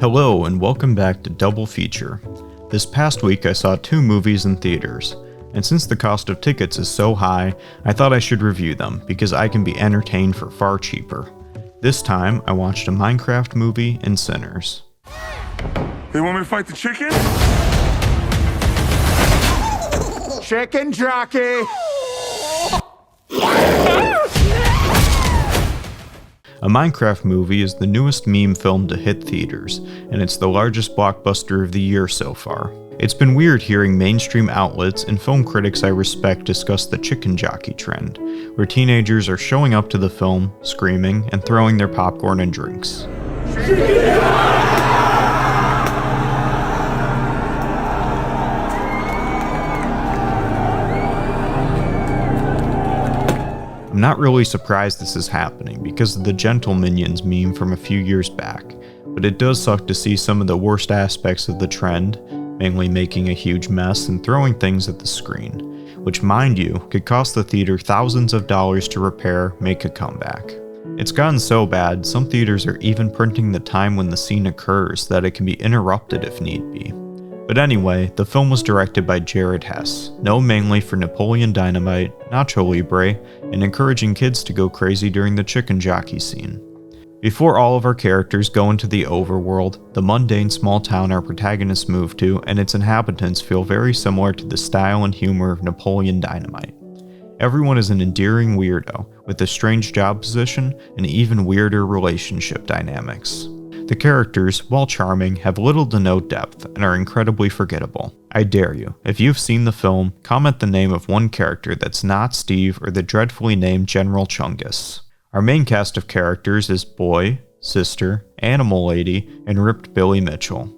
Hello and welcome back to Double Feature. This past week I saw 2 movies in theaters, and since the cost of tickets is so high, I thought I should review them because I can be entertained for far cheaper. This time I watched a Minecraft movie and Sinners. They want me to fight the chicken? Chicken jockey! A Minecraft movie is the newest meme film to hit theaters, and it's the largest blockbuster of the year so far. It's been weird hearing mainstream outlets and film critics I respect discuss the chicken jockey trend, where teenagers are showing up to the film, screaming, and throwing their popcorn and drinks. I'm not really surprised this is happening because of the Gentle Minions meme from a few years back, but it does suck to see some of the worst aspects of the trend, mainly making a huge mess and throwing things at the screen, which, mind you, could cost the theater thousands of dollars to repair, make a comeback. It's gotten so bad, some theaters are even printing the time when the scene occurs that it can be interrupted if need be. But anyway, the film was directed by Jared Hess, known mainly for Napoleon Dynamite, Nacho Libre, and encouraging kids to go crazy during the chicken jockey scene. Before all of our characters go into the overworld, the mundane small town our protagonists move to and its inhabitants feel very similar to the style and humor of Napoleon Dynamite. Everyone is an endearing weirdo, with a strange job position and even weirder relationship dynamics. The characters, while charming, have little to no depth and are incredibly forgettable. I dare you, if you've seen the film, comment the name of one character that's not Steve or the dreadfully named General Chungus. Our main cast of characters is Boy, Sister, Animal Lady, and Ripped Billy Mitchell.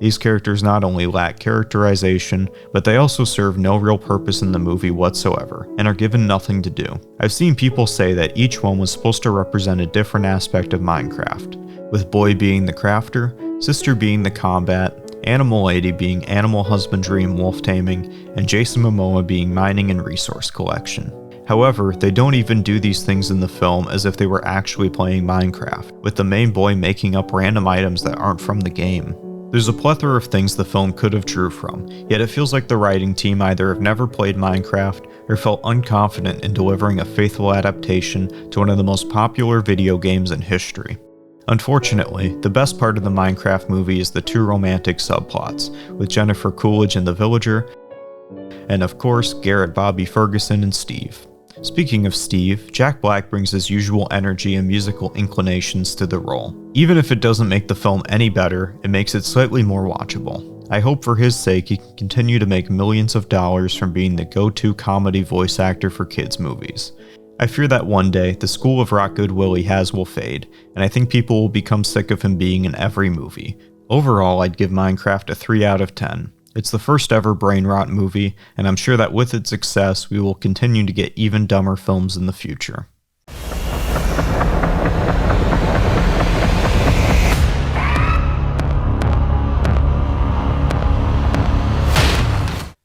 These characters not only lack characterization, but they also serve no real purpose in the movie whatsoever, and are given nothing to do. I've seen people say that each one was supposed to represent a different aspect of Minecraft, with Boy being the crafter, Sister being the combat, Animal Lady being animal husbandry and wolf taming, and Jason Momoa being mining and resource collection. However, they don't even do these things in the film as if they were actually playing Minecraft, with the main boy making up random items that aren't from the game. There's a plethora of things the film could have drew from, yet it feels like the writing team either have never played Minecraft or felt unconfident in delivering a faithful adaptation to one of the most popular video games in history. Unfortunately, the best part of the Minecraft movie is the 2 romantic subplots, with Jennifer Coolidge and the Villager, and of course, Garrett Bobby Ferguson and Steve. Speaking of Steve, Jack Black brings his usual energy and musical inclinations to the role. Even if it doesn't make the film any better, it makes it slightly more watchable. I hope for his sake he can continue to make millions of dollars from being the go-to comedy voice actor for kids' movies. I fear that one day, the School of Rock goodwill he has will fade, and I think people will become sick of him being in every movie. Overall, I'd give Minecraft a 3 out of 10. It's the first ever brain rot movie, and I'm sure that with its success, we will continue to get even dumber films in the future.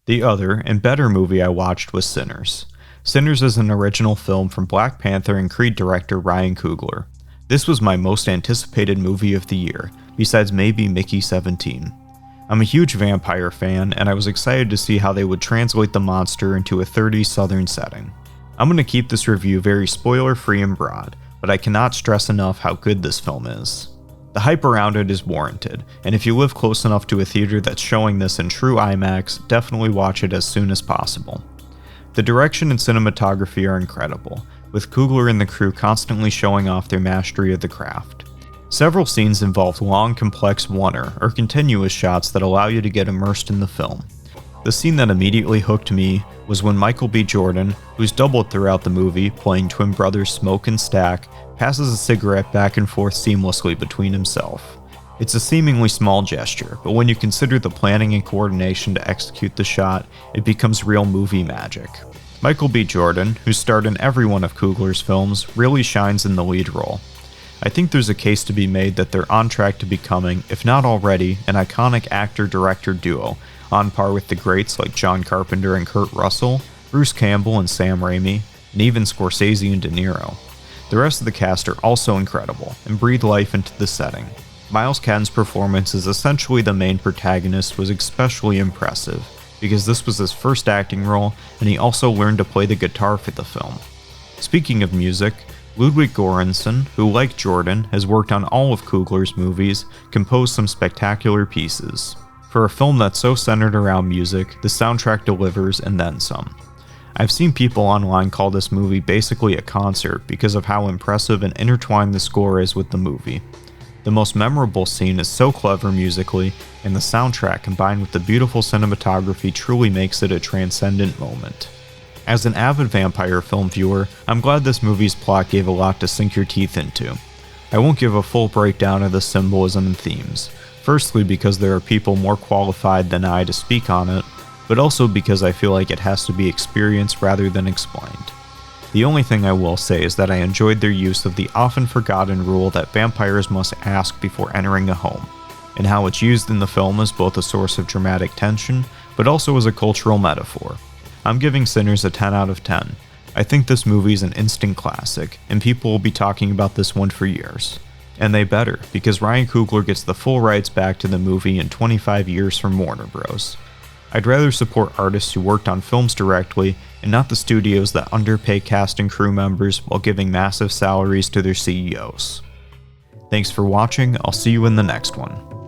The other, and better movie I watched was Sinners. Sinners is an original film from Black Panther and Creed director Ryan Coogler. This was my most anticipated movie of the year, besides maybe Mickey 17. I'm a huge vampire fan, and I was excited to see how they would translate the monster into a 30s southern setting. I'm going to keep this review very spoiler-free and broad, but I cannot stress enough how good this film is. The hype around it is warranted, and if you live close enough to a theater that's showing this in true IMAX, definitely watch it as soon as possible. The direction and cinematography are incredible, with Coogler and the crew constantly showing off their mastery of the craft. Several scenes involved long, complex one-er or continuous shots that allow you to get immersed in the film. The scene that immediately hooked me was when Michael B. Jordan, who's doubled throughout the movie playing twin brothers Smoke and Stack, passes a cigarette back and forth seamlessly between himself. It's a seemingly small gesture, but when you consider the planning and coordination to execute the shot, it becomes real movie magic. Michael B. Jordan, who's starred in every one of Coogler's films, really shines in the lead role. I think there's a case to be made that they're on track to becoming, if not already, an iconic actor-director duo, on par with the greats like John Carpenter and Kurt Russell, Bruce Campbell and Sam Raimi, and even Scorsese and De Niro. The rest of the cast are also incredible, and breathe life into the setting. Miles Catten's performance as essentially the main protagonist was especially impressive, because this was his first acting role, and he also learned to play the guitar for the film. Speaking of music, Ludwig Göransson, who like Jordan, has worked on all of Coogler's movies, composed some spectacular pieces. For a film that's so centered around music, the soundtrack delivers and then some. I've seen people online call this movie basically a concert because of how impressive and intertwined the score is with the movie. The most memorable scene is so clever musically, and the soundtrack combined with the beautiful cinematography truly makes it a transcendent moment. As an avid vampire film viewer, I'm glad this movie's plot gave a lot to sink your teeth into. I won't give a full breakdown of the symbolism and themes, firstly because there are people more qualified than I to speak on it, but also because I feel like it has to be experienced rather than explained. The only thing I will say is that I enjoyed their use of the often forgotten rule that vampires must ask before entering a home, and how it's used in the film as both a source of dramatic tension, but also as a cultural metaphor. I'm giving Sinners a 10 out of 10. I think this movie is an instant classic, and people will be talking about this one for years. And they better, because Ryan Coogler gets the full rights back to the movie in 25 years from Warner Bros. I'd rather support artists who worked on films directly, and not the studios that underpay cast and crew members while giving massive salaries to their CEOs. Thanks for watching, I'll see you in the next one.